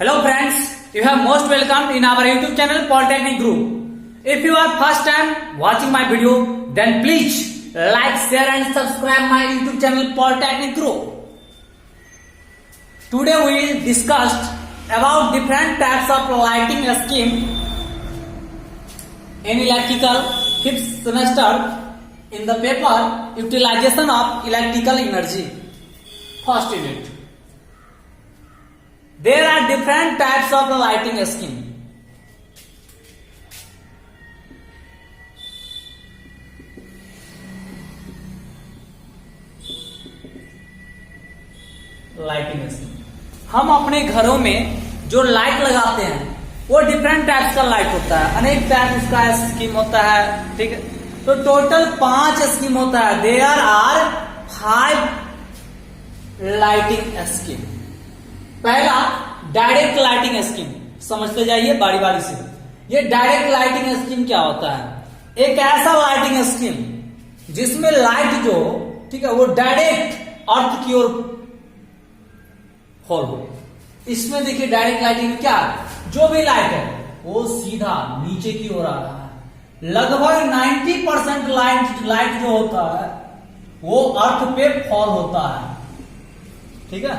Hello friends, you have most welcome in our YouTube channel Polytechnic Group. If you are first time watching my video, then please like, share and subscribe my YouTube channel Polytechnic Group. Today we will discuss about different types of lighting scheme in electrical 5th semester in the paper Utilization of Electrical Energy. First unit. There are different types of lighting scheme. Lighting scheme, हम अपने घरों में जो light लगाते हैं वो different types का light होता है, अनेक टाइप उसका स्कीम होता है. ठीक है, तो टोटल 5 स्कीम होता है. There are 5 lighting scheme. पहला डायरेक्ट लाइटिंग स्कीम, समझते जाइए बारी बारी से. ये डायरेक्ट लाइटिंग स्कीम क्या होता है? एक ऐसा लाइटिंग स्कीम जिसमें लाइट जो, ठीक है, वो डायरेक्ट अर्थ की ओर फॉल हो. इसमें देखिए डायरेक्ट लाइटिंग में क्या है, जो भी लाइट है वो सीधा नीचे की ओर आ रहा है. लगभग 90% लाइट जो होता है वो अर्थ पे फॉल होता है. ठीक है,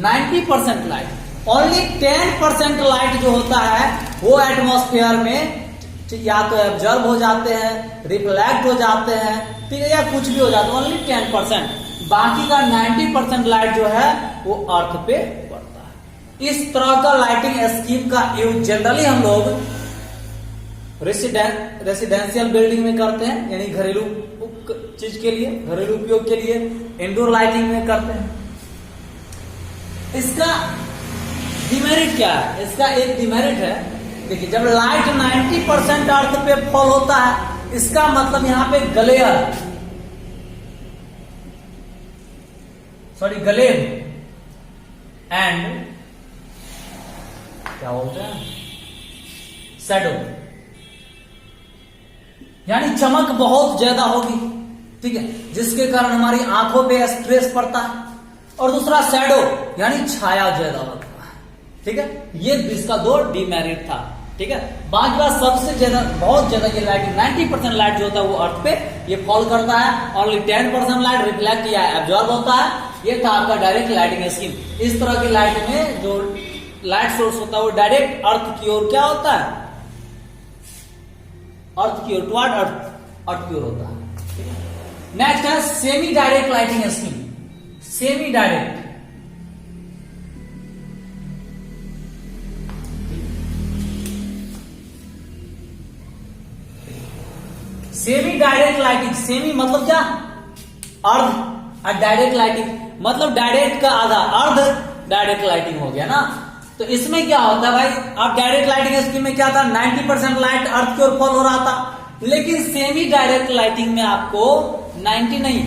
90% लाइट. ओनली 10% लाइट जो होता है वो एटमॉस्फेयर में या तो एब्जॉर्ब हो जाते हैं, रिफ्लेक्ट हो जाते हैं, ठीक है, या कुछ भी हो जाता है. ओनली 10%. बाकी का 90% लाइट जो है वो अर्थ पे पड़ता है. इस तरह का लाइटिंग स्कीम का यूज जनरली हम लोग रेसिडेंशियल बिल्डिंग में करते हैं, यानी घरेलू चीज के लिए, घरेलू उपयोग के लिए. इंडोर लाइटिंग में करते हैं. इसका डिमेरिट क्या है? इसका एक डिमेरिट है, देखिए, जब लाइट 90% अर्थ पे फॉल होता है, इसका मतलब यहां पे ग्लेयर, ग्लेम एंड क्या बोलते हैं, शैडो, यानी चमक बहुत ज्यादा होगी. ठीक है, जिसके कारण हमारी आंखों पे स्ट्रेस पड़ता है. और दूसरा शैडो, यानी छाया ज्यादा होता है. ठीक है, ये इसका 2 डिमेरिट था. ठीक है, बाकी बात सबसे ज्यादा, बहुत ज्यादा ये लाइट 90% लाइट जो होता है वो अर्थ पे ये फॉल करता है. ओनली 10% लाइट रिफ्लेक्ट या एब्जॉर्ब होता है. ये था आपका डायरेक्ट लाइटिंग स्कीम. इस तरह की लाइट में जो लाइट सोर्स होता है वो डायरेक्ट अर्थ की ओर क्या होता है, अर्थ की ओर, टुवर्ड अर्थ की ओर होता है. नेक्स्ट है semi direct lighting scheme. Semi direct, semi direct lighting, semi मतलब क्या, अर्ध, और डायरेक्ट लाइटिंग मतलब डायरेक्ट का आधा, अर्ध डायरेक्ट लाइटिंग हो गया ना. तो इसमें क्या होता है भाई, अब डायरेक्ट लाइटिंग स्कीम में क्या था, 90% लाइट अर्थ की ओर फॉल हो रहा था. लेकिन सेमी डायरेक्ट लाइटिंग में आपको 90 नहीं,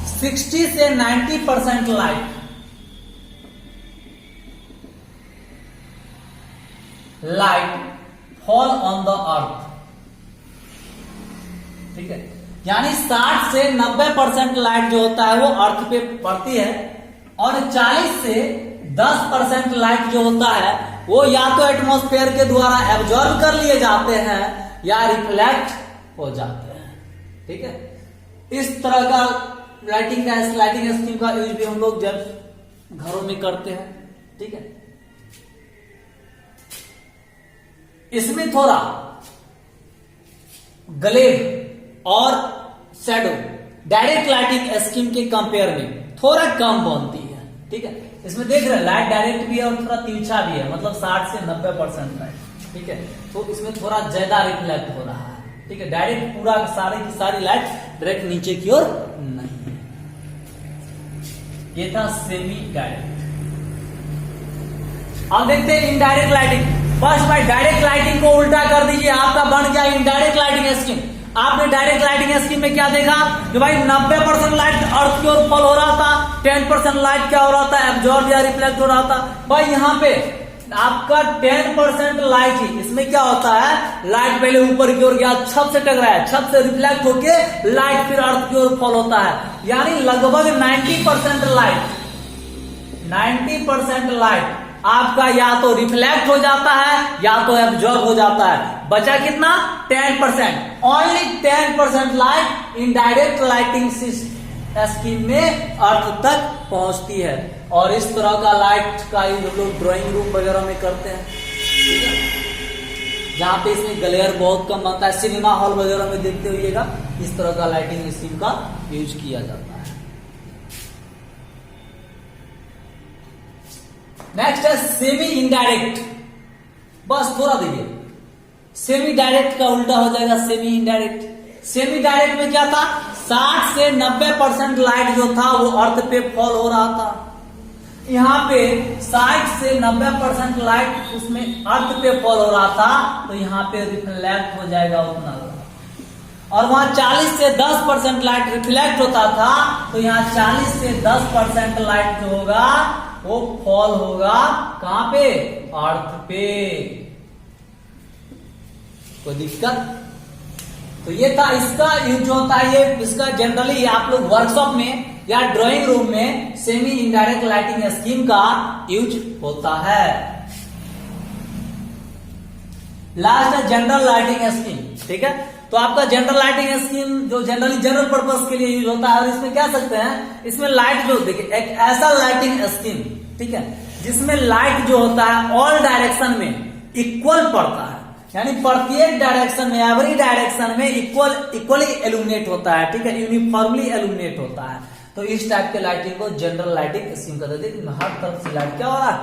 60 से 90% light fall on the earth. ठीक है, यानी 60 से 90% लाइट जो होता है वो अर्थ पे पड़ती है, और 40 से 10% लाइट जो होता है वो या तो एटमॉस्फेयर के द्वारा एब्जॉर्ब कर लिए जाते हैं या रिफ्लेक्ट हो जाते हैं. ठीक है, इस तरह का लाइटिंग स्कीम का यूज भी हम लोग जब घरों में करते हैं. ठीक है, इसमें थोड़ा ग्लेम और शैडो डायरेक्ट लाइटिंग स्कीम के कंपेयर में थोड़ा कम बनती है. ठीक है, इसमें देख रहे हैं लाइट डायरेक्ट भी है और थोड़ा तिरछा भी है, मतलब 60 से 90% लाइट. ठीक है, तो इसमें थोड़ा ज्यादा रिफ्लेक्ट हो रहा है. ठीक है, डायरेक्ट पूरा सारी की सारी लाइट डायरेक्ट नीचे की ओर नहीं है. ये था सेमी डायरेक्ट. अब देखते हैं इनडायरेक्ट लाइटिंग. बस भाई डायरेक्ट लाइटिंग को उल्टा कर दीजिए, आपका बन गया इनडायरेक्ट लाइटिंग स्कीम. आपने डायरेक्ट लाइटिंग स्कीम में क्या देखा कि भाई 90% लाइट अर्थ की ओर फॉल हो रहा था, 10% लाइट क्या हो रहा था, एब्जॉर्ब या रिफ्लेक्ट हो रहा था. भाई यहाँ पे आपका 10% लाइट ही, इसमें क्या होता है, लाइट पहले ऊपर की ओर गया, छत से टकराया, छत से रिफ्लेक्ट होके लाइट फिर अर्थ की ओर फॉल होता है. यानी लगभग 90% लाइट आपका या तो रिफ्लेक्ट हो जाता है या तो एब्जॉर्ब हो जाता है। बचा कितना? 10%। Only 10% light indirect lighting scheme में अर्थ तक पहुंचती है। और इस तरह का लाइट का यूज हम लोग ड्राइंग रूम वगैरह में करते हैं, ठीक है, जहां पे इसमें ग्लेयर बहुत कम बनता है। सिनेमा हॉल वगैरह में देखते होइएगा इस तरह का लाइटिंग स्कीम का यूज किया जाता है। नेक्स्ट है सेमी इनडायरेक्ट। बस थोड़ा देखिए, सेमी डायरेक्ट का उल्टा हो जाएगा सेमी इनडायरेक्ट। सेमी डायरेक्ट में क्या था? 60 से 90% लाइट जो था वो अर्थ पे फॉल हो रहा था। यहाँ पे 60 से 90% लाइट उसमें अर्थ पे फॉल हो रहा था, तो यहाँ पे रिफ्लेक्ट हो जाएगा उतना। और वहां 40 से 10% लाइट रिफ्लेक्ट होता था, तो यहाँ 40 से 10% लाइट जो होगा वो फॉल होगा कहां पे? अर्थ पे। कोई दिक्कत? तो ये था इसका यूज जो होता है, ये इसका जनरली आप लोग वर्कशॉप में या ड्राइंग रूम में सेमी इनडायरेक्ट लाइटिंग स्कीम का यूज होता है। लास्ट है जनरल लाइटिंग स्कीम, ठीक है। तो आपका जनरल लाइटिंग स्कीम जो जनरली जनरल पर्पस के लिए यूज होता है, और इसमें क्या सकते हैं, इसमें लाइट जो देखिए एक ऐसा लाइटिंग स्कीम, ठीक है, जिसमें लाइट जो होता है ऑल डायरेक्शन में इक्वल पड़ता है, यानी प्रत्येक डायरेक्शन में, एवरी डायरेक्शन में इक्वली एल्यूमिनेट होता है, ठीक है, यूनिफॉर्मली एल्यूमिनेट होता है। तो इस टाइप के लाइटिंग को जनरल लाइटिंग स्कीम कहते हैं। हर तरफ से लाइट क्या हो रहा है?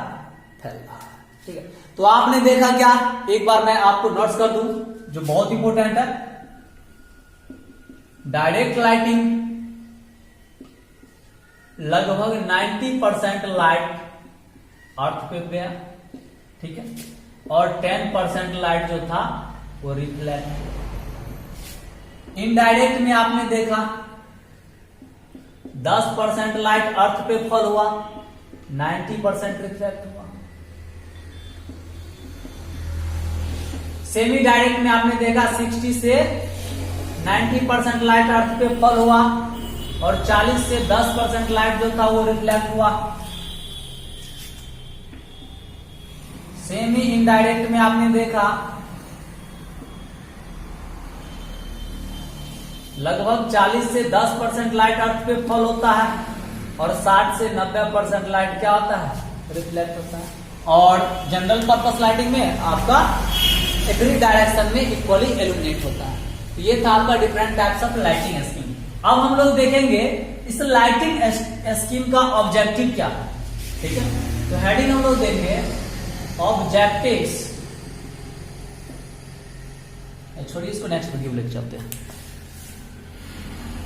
फैल रहा है, ठीक है। तो आपने देखा क्या? एक बार मैं आपको नोट्स कर दूं जो बहुत इंपॉर्टेंट है। डायरेक्ट लाइटिंग लगभग 90% लाइट अर्थ पे गया, ठीक है, और 10% लाइट जो था वो रिफ्लेक्ट। इनडायरेक्ट में आपने देखा 10% लाइट अर्थ पे फॉल हुआ, 90% रिफ्लेक्ट हुआ। सेमी डायरेक्ट में आपने देखा 60 से 90% लाइट अर्थ पे फॉल हुआ और 40 से 10% लाइट जो था वो रिफ्लेक्ट हुआ। सेमी इनडायरेक्ट में आपने देखा लगभग 40 से 10% लाइट अर्थ पे फॉल होता है और 60 से 90% लाइट क्या होता है? रिफ्लेक्ट होता है। और जनरल पर्पस लाइटिंग में आपका एवरी डायरेक्शन में इक्वली एल्यूमिनेट होता है। तो ये था आपका different types of lighting scheme. अब हम लोग देखेंगे इस लाइटिंग स्कीम का ऑब्जेक्टिव क्या है, ठीक है। तो हेडिंग हम लोग देंगे ऑब्जेक्टिव्स। छोड़िए इसको, नेक्स्ट वीडियो में लेकर चलते हैं।